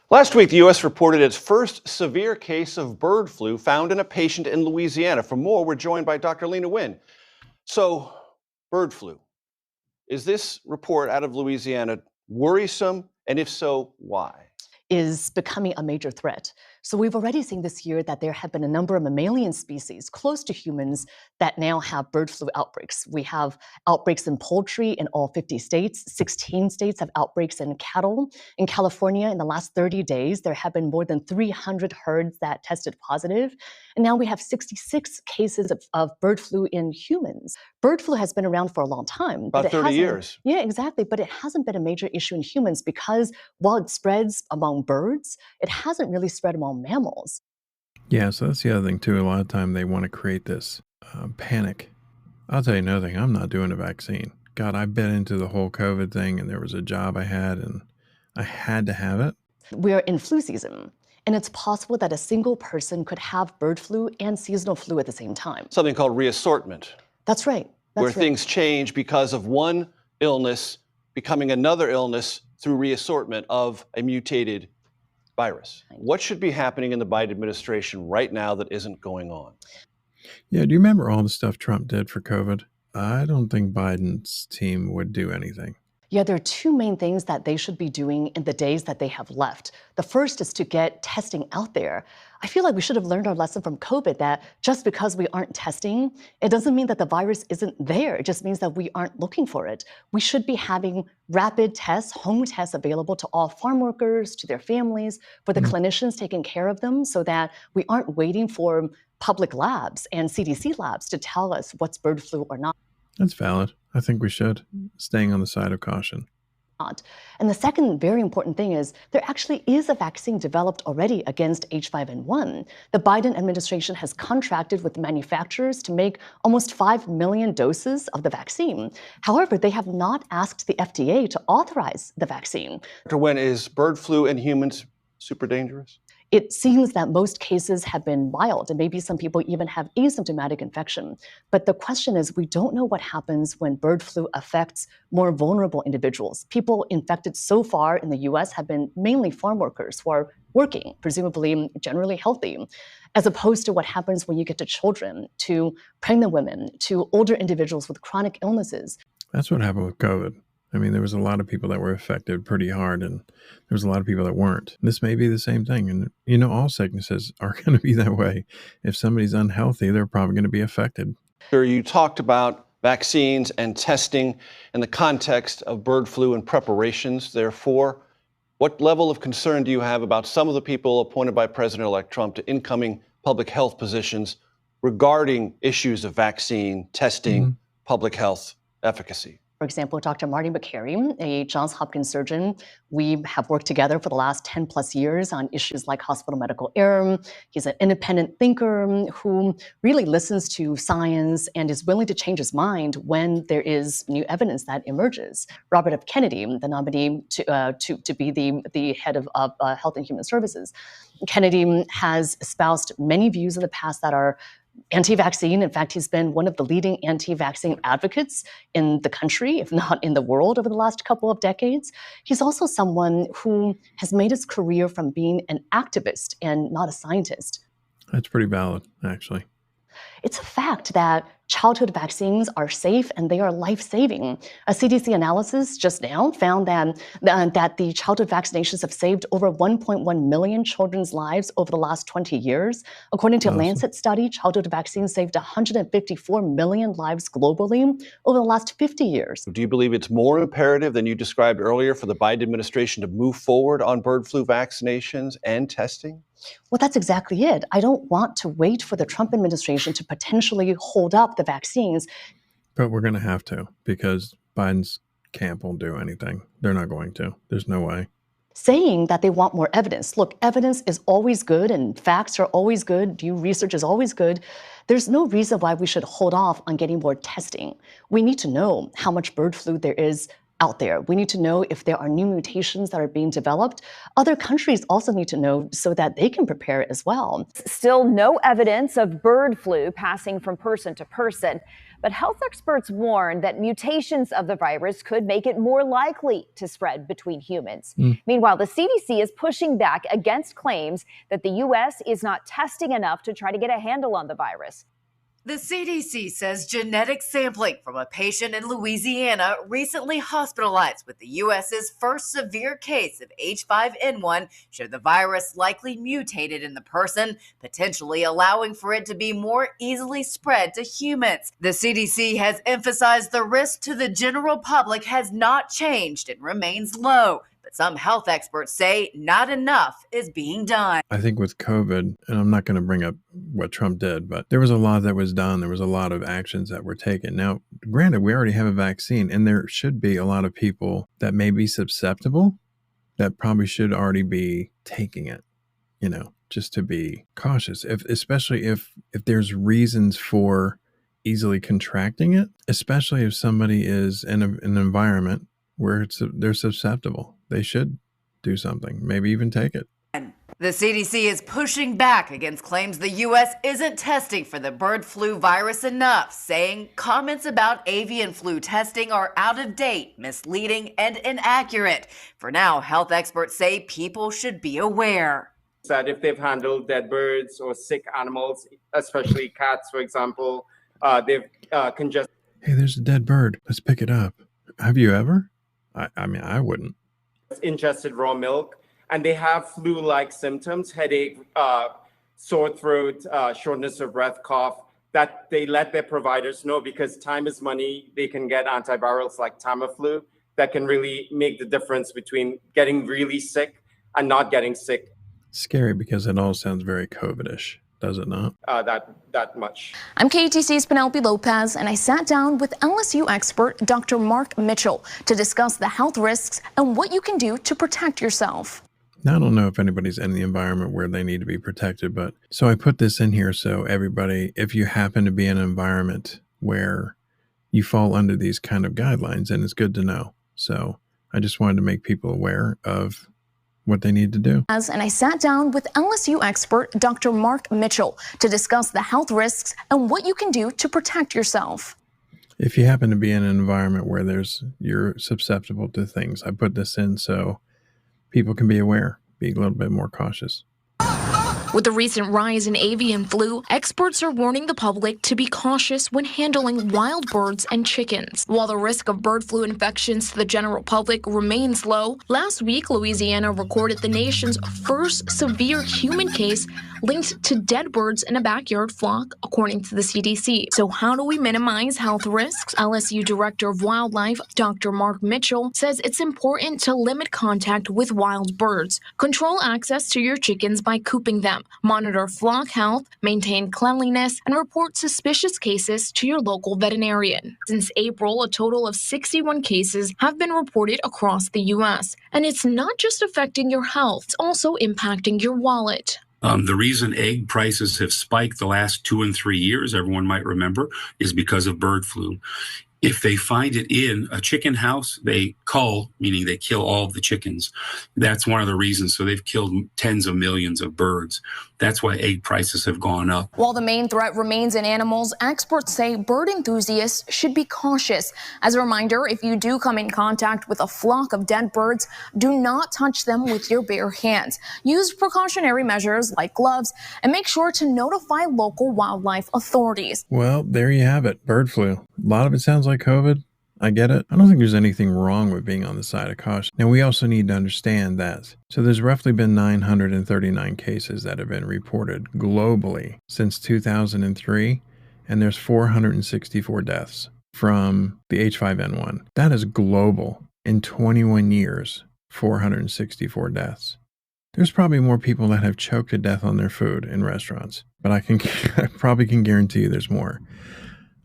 Last week, the U.S. reported its first severe case of bird flu found in a patient in Louisiana. For more, we're joined by Dr. Lena Wynn. So, bird flu. Is this report out of Louisiana worrisome? And if so, why? Is becoming a major threat. So we've already seen this year that there have been a number of mammalian species close to humans that now have bird flu outbreaks. We have outbreaks in poultry in all 50 states. 16 states have outbreaks in cattle. In California, in the last 30 days, there have been more than 300 herds that tested positive. And now we have 66 cases of bird flu in humans. Bird flu has been around for a long time. About 30 years. Yeah, exactly. But it hasn't been a major issue in humans because while it spreads among birds, it hasn't really spread among mammals. Yeah, so that's the other thing too. A lot of time they want to create this panic. I'll tell you another thing. I'm not doing a vaccine. God, I bit into the whole COVID thing, and there was a job I had, and I had to have it. We're in flu season, and it's possible that a single person could have bird flu and seasonal flu at the same time. Something called reassortment. That's right. Where things change because of one illness becoming another illness through reassortment of a mutated virus. What should be happening in the Biden administration right now that isn't going on? Yeah, do you remember all the stuff Trump did for COVID? I don't think Biden's team would do anything. Yeah, there are two main things that they should be doing in the days that they have left. The first is to get testing out there. I feel like we should have learned our lesson from COVID that just because we aren't testing, it doesn't mean that the virus isn't there. It just means that we aren't looking for it. We should be having rapid tests, home tests available to all farm workers, to their families, for the clinicians taking care of them so that we aren't waiting for public labs and CDC labs to tell us what's bird flu or not. That's valid. I think we should, staying on the side of caution. And the second very important thing is there actually is a vaccine developed already against H5N1. The Biden administration has contracted with manufacturers to make almost 5 million doses of the vaccine. However, they have not asked the FDA to authorize the vaccine. Dr. Wen, is bird flu in humans super dangerous? It seems that most cases have been mild, and maybe some people even have asymptomatic infection. But the question is, we don't know what happens when bird flu affects more vulnerable individuals. People infected so far in the US have been mainly farm workers who are working, presumably generally healthy, as opposed to what happens when you get to children, to pregnant women, to older individuals with chronic illnesses. That's what happened with COVID. I mean, there was a lot of people that were affected pretty hard, and there was a lot of people that weren't. This may be the same thing. And, you know, all sicknesses are going to be that way. If somebody's unhealthy, they're probably going to be affected. Sure, you talked about vaccines and testing in the context of bird flu and preparations. Therefore, what level of concern do you have about some of the people appointed by President-elect Trump to incoming public health positions regarding issues of vaccine, testing, public health efficacy? For example, Dr. Marty Makary, a Johns Hopkins surgeon, we have worked together for the last 10 plus years on issues like hospital medical error. He's an independent thinker who really listens to science and is willing to change his mind when there is new evidence that emerges. Robert F. Kennedy, the nominee to be the head of Health and Human Services. Kennedy has espoused many views in the past that are anti-vaccine. In fact, he's been one of the leading anti-vaccine advocates in the country, if not in the world, over the last couple of decades. He's also someone who has made his career from being an activist and not a scientist. That's pretty valid, actually. It's a fact that childhood vaccines are safe and they are life-saving. A CDC analysis just now found that the childhood vaccinations have saved over 1.1 million children's lives over the last 20 years. According to a Lancet study, childhood vaccines saved 154 million lives globally over the last 50 years. Do you believe it's more imperative than you described earlier for the Biden administration to move forward on bird flu vaccinations and testing? Well, that's exactly it. I don't want to wait for the Trump administration to potentially hold up the vaccines. But we're going to have to, because Biden's camp won't do anything. They're not going to. There's no way. Saying that they want more evidence. Look, evidence is always good and facts are always good. New research is always good. There's no reason why we should hold off on getting more testing. We need to know how much bird flu there is out there. We need to know if there are new mutations that are being developed. Other countries also need to know so that they can prepare as well. Still no evidence of bird flu passing from person to person, but health experts warn that mutations of the virus could make it more likely to spread between humans. Meanwhile, the CDC is pushing back against claims that the U.S. is not testing enough to try to get a handle on the virus. The CDC says genetic sampling from a patient in Louisiana recently hospitalized with the U.S.'s first severe case of H5N1 showed the virus likely mutated in the person, potentially allowing for it to be more easily spread to humans. The CDC has emphasized the risk to the general public has not changed and remains low. But some health experts say not enough is being done. I think with COVID, and I'm not going to bring up what Trump did, but there was a lot that was done. There was a lot of actions that were taken. Now, granted, we already have a vaccine, and there should be a lot of people that may be susceptible that probably should already be taking it, just to be cautious, especially if there's reasons for easily contracting it, especially if somebody is in an environment where they're susceptible. They should do something, maybe even take it. The CDC is pushing back against claims the U.S. isn't testing for the bird flu virus enough, saying comments about avian flu testing are out of date, misleading, and inaccurate. For now, health experts say people should be aware that if they've handled dead birds or sick animals, especially cats, for example, they've congested. Hey, there's a dead bird. Let's pick it up. Have you ever? I mean, I wouldn't. Ingested raw milk, and they have flu-like symptoms, headache, sore throat, shortness of breath, cough, that they let their providers know, because time is money. They can get antivirals like Tamiflu that can really make the difference between getting really sick and not getting sick. Scary, because it all sounds very COVID-ish. Does it not? That much. I'm KATC's Penelope Lopez, and I sat down with LSU expert Dr. Mark Mitchell to discuss the health risks and what you can do to protect yourself. Now, I don't know if anybody's in the environment where they need to be protected, but so I put this in here so everybody, if you happen to be in an environment where you fall under these kind of guidelines, and it's good to know. So I just wanted to make people aware of what they need to do. And I sat down with LSU expert Dr. Mark Mitchell to discuss the health risks and what you can do to protect yourself. If you happen to be in an environment where you're susceptible to things, I put this in so people can be aware, be a little bit more cautious. With the recent rise in avian flu, experts are warning the public to be cautious when handling wild birds and chickens. While the risk of bird flu infections to the general public remains low, last week Louisiana recorded the nation's first severe human case linked to dead birds in a backyard flock, according to the CDC. So how do we minimize health risks? LSU Director of Wildlife, Dr. Mark Mitchell, says it's important to limit contact with wild birds, control access to your chickens by cooping them, monitor flock health, maintain cleanliness, and report suspicious cases to your local veterinarian. Since April, a total of 61 cases have been reported across the U.S., and it's not just affecting your health, it's also impacting your wallet. The reason egg prices have spiked the last 2 and 3 years, everyone might remember, is because of bird flu. If they find it in a chicken house, they cull, meaning they kill all of the chickens. That's one of the reasons. So they've killed tens of millions of birds. That's why egg prices have gone up. While the main threat remains in animals, experts say bird enthusiasts should be cautious. As a reminder, if you do come in contact with a flock of dead birds, do not touch them with your bare hands. Use precautionary measures like gloves and make sure to notify local wildlife authorities. Well, there you have it. Bird flu. A lot of it sounds like COVID. I get it. I don't think there's anything wrong with being on the side of caution. Now, we also need to understand that. So there's roughly been 939 cases that have been reported globally since 2003, and there's 464 deaths from the H5N1. That is global. In 21 years, 464 deaths. There's probably more people that have choked to death on their food in restaurants, but I probably can guarantee you there's more.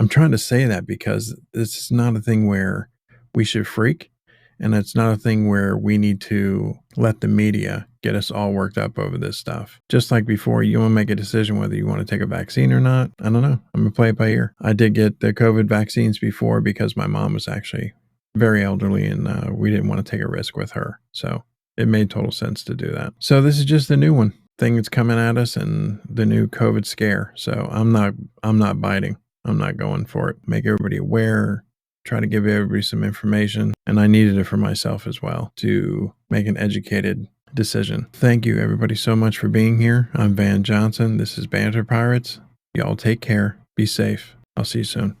I'm trying to say that because this is not a thing where we should freak, and it's not a thing where we need to let the media get us all worked up over this stuff. Just like before, you want to make a decision whether you want to take a vaccine or not. I don't know. I'm going to play it by ear. I did get the COVID vaccines before because my mom was actually very elderly, and we didn't want to take a risk with her. So it made total sense to do that. So this is just the new one thing that's coming at us, and the new COVID scare. So I'm not biting. I'm not going for it. Make everybody aware, try to give everybody some information. And I needed it for myself as well to make an educated decision. Thank you everybody so much for being here. I'm Van Johnson. This is Banter Pirates. Y'all take care. Be safe. I'll see you soon.